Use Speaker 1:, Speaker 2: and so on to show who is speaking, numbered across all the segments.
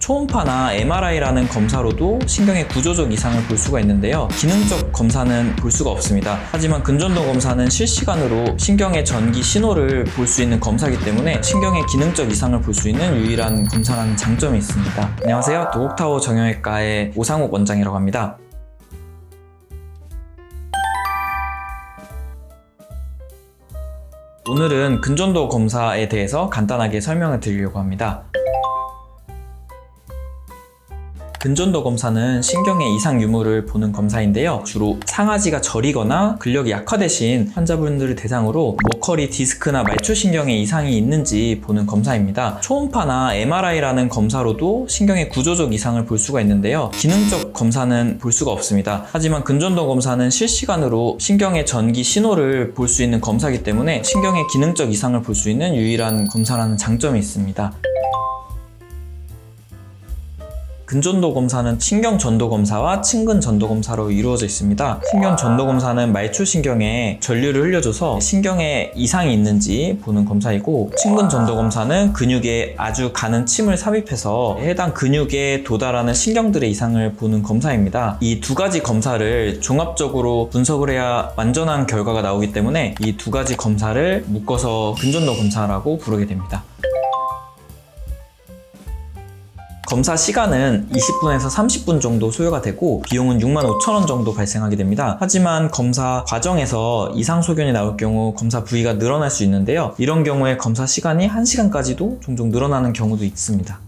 Speaker 1: 초음파나 MRI라는 검사로도 신경의 구조적 이상을 볼 수가 있는데요. 기능적 검사는 볼 수가 없습니다. 하지만 근전도 검사는 실시간으로 신경의 전기 신호를 볼 수 있는 검사이기 때문에 신경의 기능적 이상을 볼 수 있는 유일한 검사라는 장점이 있습니다. 안녕하세요. 도곡타워 정형외과의 오상욱 원장이라고 합니다. 오늘은 근전도 검사에 대해서 간단하게 설명을 드리려고 합니다. 근전도 검사는 신경의 이상 유무를 보는 검사인데요. 주로 상하지가 저리거나 근력이 약화되신 환자분들을 대상으로 모커리 디스크나 말초신경에 이상이 있는지 보는 검사입니다. 초음파나 MRI라는 검사로도 신경의 구조적 이상을 볼 수가 있는데요. 기능적 검사는 볼 수가 없습니다. 하지만 근전도 검사는 실시간으로 신경의 전기 신호를 볼 수 있는 검사이기 때문에 신경의 기능적 이상을 볼 수 있는 유일한 검사라는 장점이 있습니다. 근전도 검사는 신경전도 검사와 친근전도 검사로 이루어져 있습니다. 신경전도 검사는 말초신경에 전류를 흘려줘서 신경에 이상이 있는지 보는 검사이고, 친근전도 검사는 근육에 아주 가는 침을 삽입해서 해당 근육에 도달하는 신경들의 이상을 보는 검사입니다. 이 두 가지 검사를 종합적으로 분석을 해야 완전한 결과가 나오기 때문에 이 두 가지 검사를 묶어서 근전도 검사라고 부르게 됩니다. 검사 시간은 20분에서 30분 정도 소요가 되고 비용은 65,000원 정도 발생하게 됩니다. 하지만 검사 과정에서 이상 소견이 나올 경우 검사 부위가 늘어날 수 있는데요. 이런 경우에 검사 시간이 1시간까지도 종종 늘어나는 경우도 있습니다.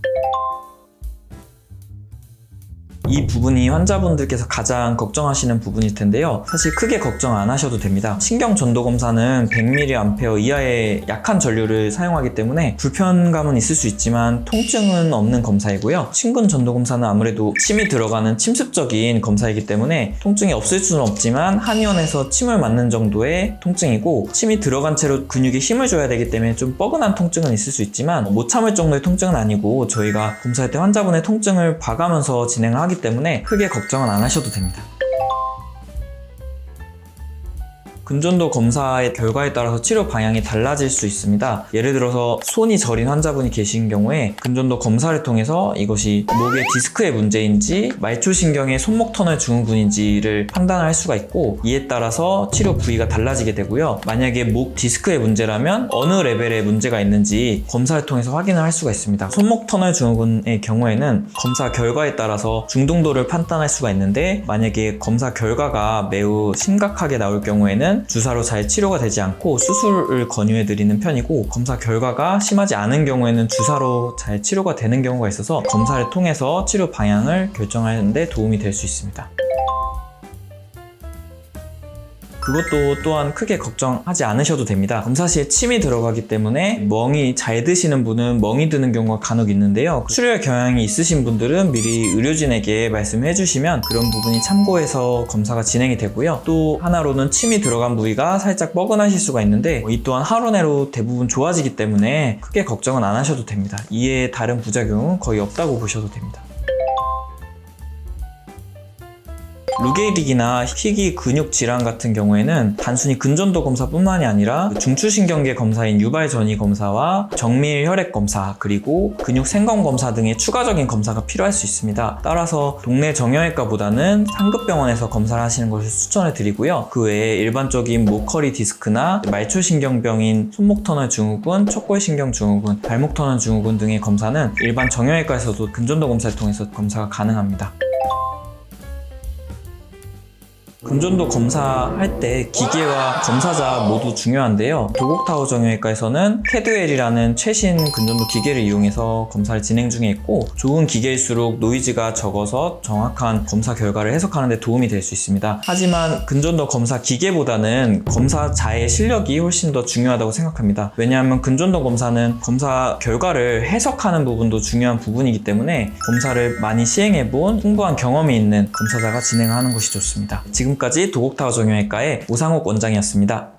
Speaker 1: 이 부분이 환자분들께서 가장 걱정하시는 부분일 텐데요. 사실 크게 걱정 안 하셔도 됩니다. 신경전도 검사는 100mA 이하의 약한 전류를 사용하기 때문에 불편감은 있을 수 있지만 통증은 없는 검사이고요. 친근전도 검사는 아무래도 침이 들어가는 침습적인 검사이기 때문에 통증이 없을 수는 없지만 한의원에서 침을 맞는 정도의 통증이고, 침이 들어간 채로 근육에 힘을 줘야 되기 때문에 좀 뻐근한 통증은 있을 수 있지만 못 참을 정도의 통증은 아니고, 저희가 검사할 때 환자분의 통증을 봐가면서 진행을 하기 때문에 크게 걱정은 안 하셔도 됩니다. 근전도 검사의 결과에 따라서 치료 방향이 달라질 수 있습니다. 예를 들어서 손이 저린 환자분이 계신 경우에 근전도 검사를 통해서 이것이 목의 디스크의 문제인지 말초신경의 손목 터널 증후군인지를 판단할 수가 있고, 이에 따라서 치료 부위가 달라지게 되고요. 만약에 목 디스크의 문제라면 어느 레벨의 문제가 있는지 검사를 통해서 확인을 할 수가 있습니다. 손목 터널 증후군의 경우에는 검사 결과에 따라서 중등도를 판단할 수가 있는데, 만약에 검사 결과가 매우 심각하게 나올 경우에는 주사로 잘 치료가 되지 않고 수술을 권유해드리는 편이고, 검사 결과가 심하지 않은 경우에는 주사로 잘 치료가 되는 경우가 있어서 검사를 통해서 치료 방향을 결정하는 데 도움이 될 수 있습니다. 그것도 또한 크게 걱정하지 않으셔도 됩니다. 검사 시에 침이 들어가기 때문에 멍이 잘 드시는 분은 멍이 드는 경우가 간혹 있는데요. 출혈 경향이 있으신 분들은 미리 의료진에게 말씀해 주시면 그런 부분이 참고해서 검사가 진행이 되고요. 또 하나로는 침이 들어간 부위가 살짝 뻐근하실 수가 있는데, 이 또한 하루 내로 대부분 좋아지기 때문에 크게 걱정은 안 하셔도 됩니다. 이에 다른 부작용은 거의 없다고 보셔도 됩니다. 루게릭이나 희귀 근육 질환 같은 경우에는 단순히 근전도 검사뿐만이 아니라 중추신경계 검사인 유발전이 검사와 정밀 혈액 검사, 그리고 근육 생검 검사 등의 추가적인 검사가 필요할 수 있습니다. 따라서 동네 정형외과보다는 상급병원에서 검사를 하시는 것을 추천을 드리고요. 그 외에 일반적인 모커리 디스크나 말초신경병인 손목터널 증후군, 척골신경 증후군, 발목터널 증후군 등의 검사는 일반 정형외과에서도 근전도 검사를 통해서 검사가 가능합니다. 근전도 검사할 때 기계와 검사자 모두 중요한데요. 도곡타워 정형외과에서는 캐드웰이라는 최신 근전도 기계를 이용해서 검사를 진행 중에 있고, 좋은 기계일수록 노이즈가 적어서 정확한 검사 결과를 해석하는 데 도움이 될 수 있습니다. 하지만 근전도 검사 기계보다는 검사자의 실력이 훨씬 더 중요하다고 생각합니다. 왜냐하면 근전도 검사는 검사 결과를 해석하는 부분도 중요한 부분이기 때문에 검사를 많이 시행해본 풍부한 경험이 있는 검사자가 진행하는 것이 좋습니다. 지금까지 도곡타워 정형외과의 오상욱 원장이었습니다.